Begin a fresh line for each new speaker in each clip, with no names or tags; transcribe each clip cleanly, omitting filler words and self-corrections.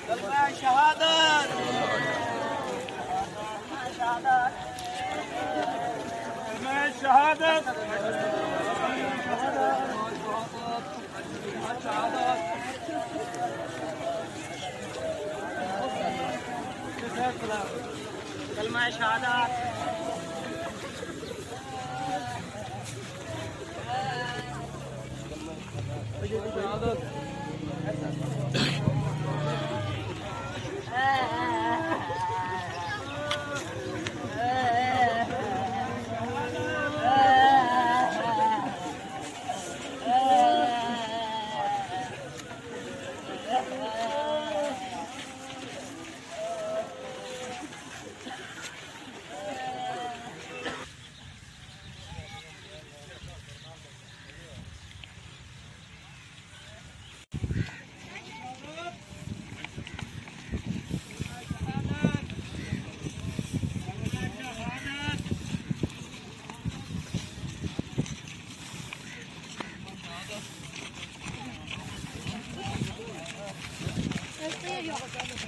कलमा शहादत शहादत कलमा शहादत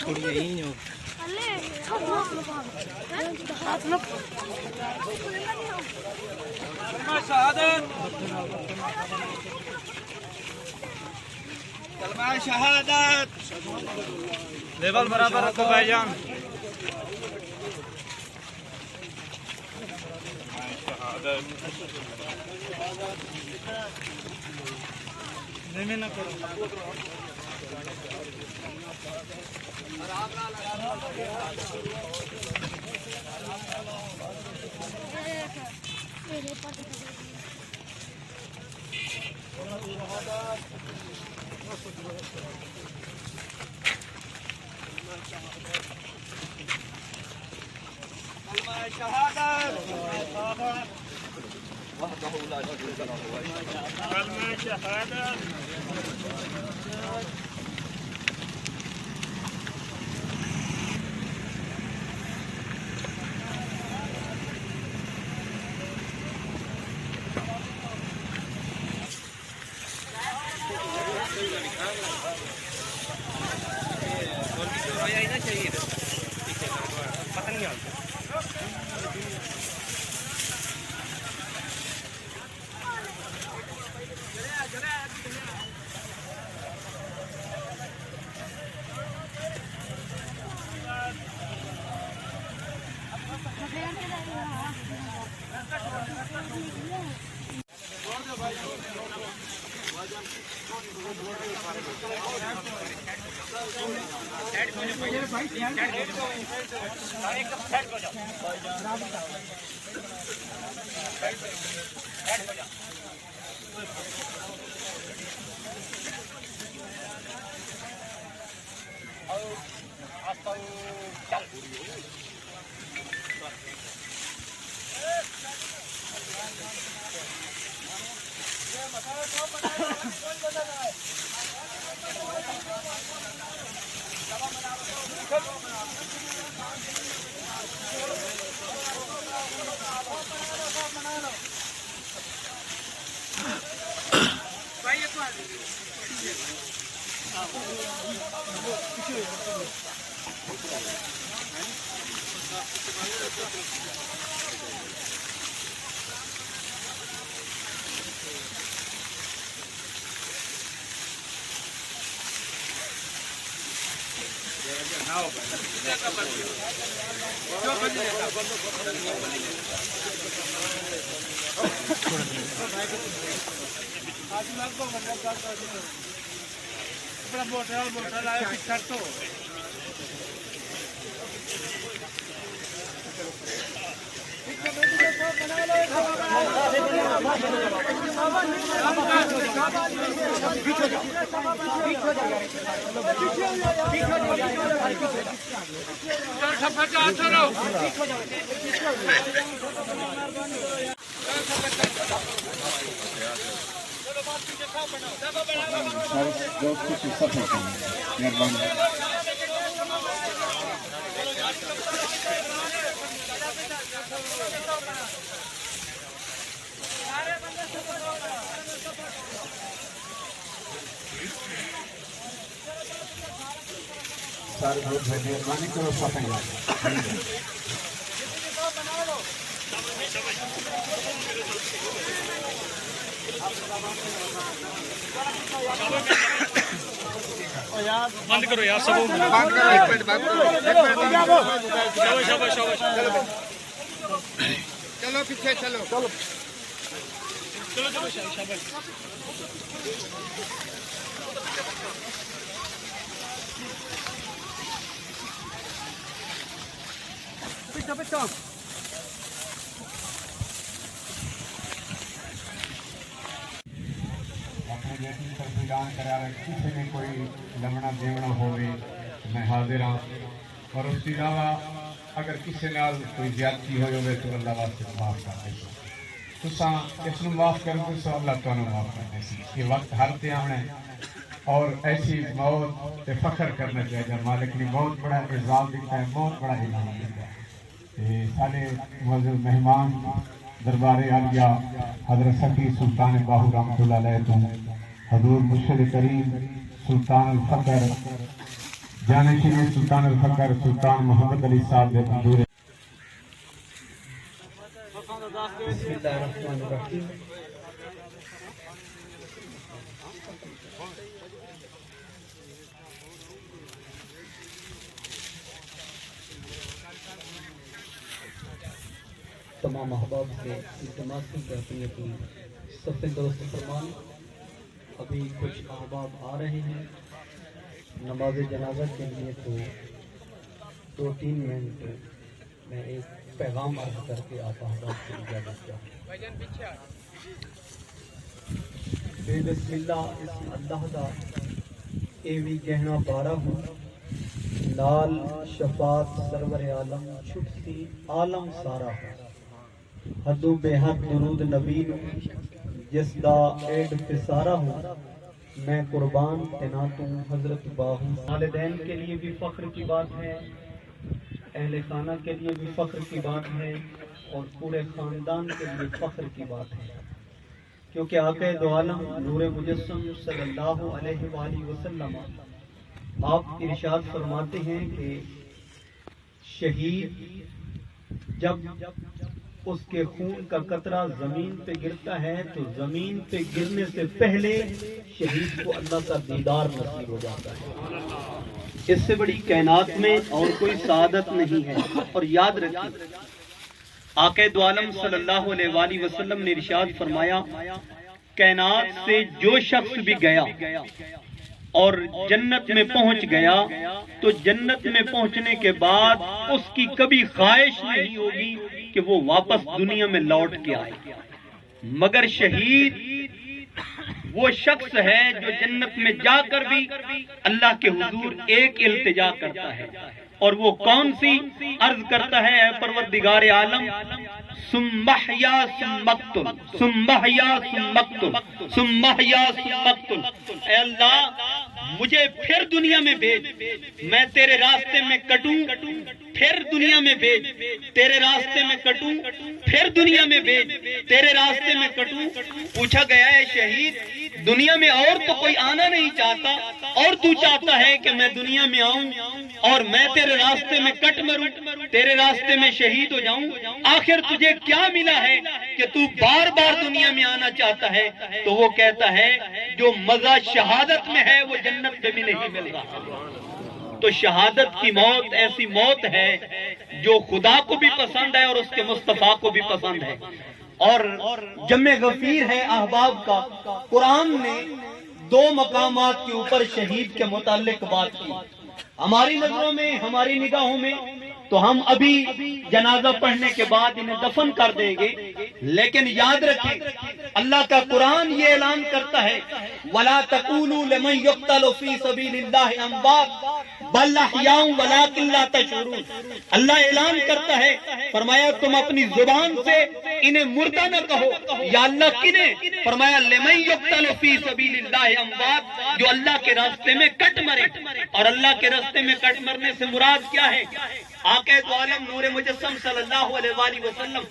थोड़ी यही हो
कलमा शहादत
लेवल बराबर रखो भाईजान। नहीं ना करो
शहादत मोटर आया पिक्चर तो
सारे लोग मेहरबानी करो सफाई
बंद करो यार सब
बंद करो, एक मिनट बंद करो, एक मिनट।
शाबाश शाबाश शाबाश
चलो पीछे चलो चलो
चलो चलो शाबाश
पीछे पीछे
अपने बेटी पर प्रदान करा किसी ने कोई लमना देवना होवे मैं हाजिर हाँ और उसके अलावा अगर किसी नाल कोई ज्यादती हो जाए तो अल्लाह वास्ते माफ कर दे तुसा इसनु माफ कर दो तो अल्लाह तुहानू माफ कर दे ये वक्त हर ते आना है और ऐसी मौत पे फख्र करना चाहिए मालिक ने बहुत बड़ा इल्जाम दिता है बहुत बड़ा इल्जाम दिता है सारे मौजूद मेहमान दरबार आलिया हजरत सफी सुल्तान बाहू रहमतुल्लाह अलैह तो हजूर मुर्शिद करीम सुल्तान अल फकर जानशीन सुल्तान अल फकर सुल्तान मोहम्मद अली साहब दे मंजूर बिस्मिल्लाहिर्रहमानिर्रहीम
तमाम अहबाब से इल्तिमास करती है कि सफ़े दोस्त फरमान अभी कुछ अहबाब आ रहे हैं नमाज जनाजा के लिए तो 2-3 मिनट में एक पैगाम अर्ज करके आप अहबाब से इजाज़त चाहूँ बेबिस्मिल्लाह इस अल्लाह का एवी कहना बारा हूँ लाल शफात सरवर आलम छुटती आलम सारा है हदू बेहद दुरूद नबी जिसदा एड फिसारा हूँ मैं कुर्बान तेना तुम हजरत बाहू वालिदैन के लिए भी फ़ख्र की बात है अहले खाना के लिए भी फ़ख्र की बात है और पूरे ख़ानदान के लिए फ़ख्र की बात है क्योंकि आक़ा दो आलम नूर मुजस्सम सल्लल्लाहु अलैहि वसल्लम आप इरशाद फरमाते हैं कि शहीद जब उसके खून का कतरा जमीन पे गिरता है तो जमीन पे गिरने से पहले शहीद को अल्लाह का दीदार नसीब हो जाता है इससे बड़ी कायनात में और कोई सादत नहीं है और याद रखिए आक़ा दो आलम सल्लल्लाहु अलैहि वसल्लम ने इरशाद फरमाया कायनात से जो शख्स भी गया और जन्नत में पहुंच गया तो जन्नत में पहुंचने के बाद उसकी कभी ख्वाहिश नहीं होगी कि वो वापस दुनिया में लौट के आए मगर शहीद वो शख्स है जो जन्नत में जाकर भी अल्लाह के हुजूर एक इल्तिजा करता है और वो कौन सी अर्ज करता है परवरदिगार आलम सुम्महया सुम्मक्तुल सुम्महया सुम्मक्तुल सुम्महया सुम्मक्तुल ऐ अल्लाह मुझे फिर दुनिया में भेज मैं तेरे रास्ते में कटूं फिर दुनिया में भेज तेरे रास्ते में कटूं फिर दुनिया में भेज तेरे रास्ते में कटूं पूछा गया है शहीद दुनिया में और तो कोई आना नहीं चाहता और तू चाहता है कि मैं दुनिया में आऊं और मैं तेरे रास्ते में कट मरूं तेरे रास्ते में शहीद हो जाऊं आखिर तुझे क्या मिला है कि तू बार बार दुनिया में आना चाहता है तो वो कहता है जो मजा शहादत में है वो जन्नत में भी नहीं मिल रहा तो शहादत की मौत ऐसी मौत है जो खुदा को भी पसंद है और उसके मुस्तफा को भी पसंद है और जम्मे गफीर है अहबाब का कुरान ने 2 मकामात के ऊपर शहीद के मुताल्लिक बात की हमारी नजरों में हमारी निगाहों में तो हम अभी जनाजा पढ़ने के बाद इन्हें दफन कर देंगे लेकिन याद रखें अल्लाह का कुरान ये ऐलान करता है वला तकूलू लिमन युक्तलु फी सबीलिल्लाहि अम्वात बल अहयाउ वलाकिन ला तशऊरून अल्लाह ऐलान करता है फरमाया तुम अपनी जुबान से इन्हें मुर्दा न कहो या अल्लाह किन्हें फरमाया लिमन युक्तलु फी सबीलिल्लाहि अम्वात जो अल्लाह के रास्ते में कट मरे और अल्लाह के रास्ते में कट मरने से मुराद क्या है आक़े दो आलम नूर मुजस्सम सल्लल्लाहु अलैहि वसल्लम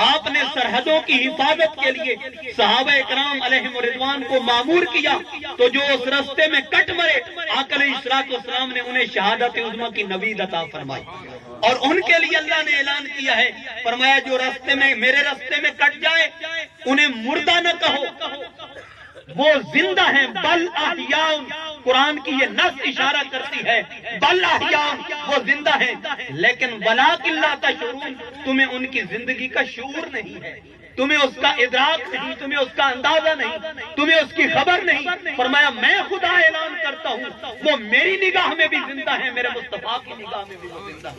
आपने सरहदों की हिफाजत के लिए सहाबा इकराम अलैहिम रिज़वान को मामूर किया, तो जो उस रास्ते में कट मरे आका अलैहिस्सलाम ने उन्हें शहादत उज़्मा की नवीद अता फरमाई। और उनके लिए अल्लाह ने ऐलान किया है, फरमाया जो रास्ते में मेरे रास्ते में कट जाए उन्हें मुर्दा न कहो, वो जिंदा है। बल अहयाउन, कुरान की ये नस इशारा करती है, बल अहयाउन, वो जिंदा है, लेकिन वलाकिन ला तशऊरून, तुम्हें उनकी जिंदगी का शऊर नहीं है, तुम्हें उसका इदराक नहीं, तुम्हें उसका अंदाजा नहीं, तुम्हें उसकी खबर नहीं। फरमाया मैं खुदा ऐलान करता हूँ वो मेरी निगाह में भी जिंदा है, मेरे मुस्तफा की निगाह में भी वो जिंदा है।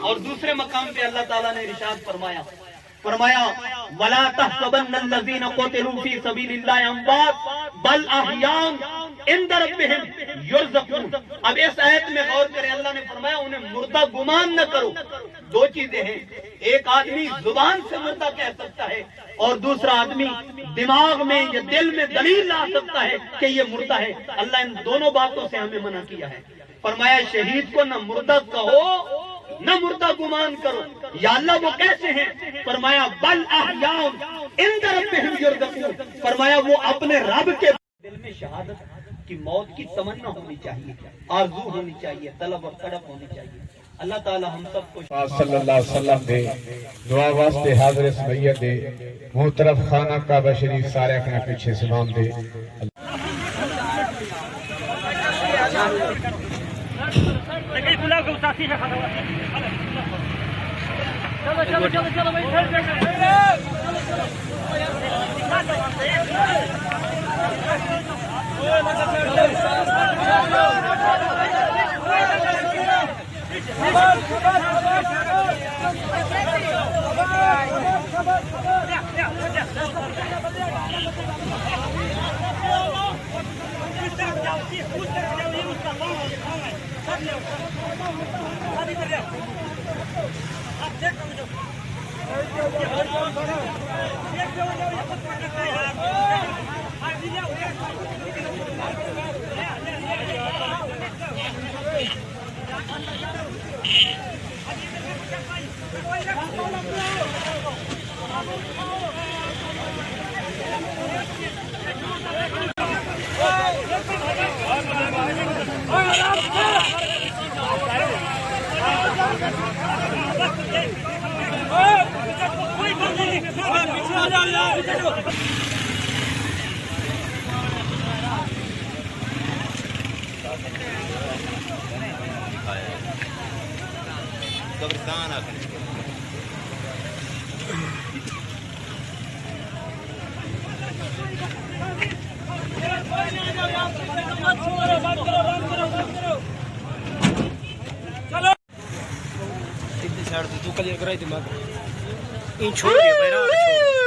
और दूसरे मकाम पे अल्लाह ताला ने इरशाद फरमाया वला तहसबन्नल्लज़ीना क़ुतिलू फी सबीलिल्लाहि अमवात बल अहयाउन इंद रब्बिहिम युरज़क़ून। अब इस आयत में गौर करें, अल्लाह ने फरमाया उन्हें मुर्दा गुमान न करो। दो चीजें हैं, एक आदमी जुबान से मुर्दा कह सकता है और दूसरा आदमी दिमाग में या दिल में दलील ला सकता है कि ये मुर्दा है। अल्लाह इन दोनों बातों से हमें मना किया है। फरमाया शहीद को न मुर्दा कहो न मुर्दा गुमान करो। या अल्लाह वो कैसे हैं? फरमाया बल अहयाउन इंद रब्बिहिम युरज़क़ून। फरमाया वो अपने रब के दिल में शहादत की मौत की तमन्ना होनी चाहिए, आरज़ू होनी चाहिए, तलब और तड़प होनी चाहिए। अल्लाह ताला हम सबको
सल्लल्लाहु अलैहि वसल्लम दे दुआ वास्ते हाज़िर समैयत दे मुँह तरफ खाना काबा शरीफ सारे अपने पीछे सलाम दे।
चलो चलो चलो भाई,
कब्रिस्तान आकर
तू क्लियर कराई दिमाग इन छोड़ दिया भाई।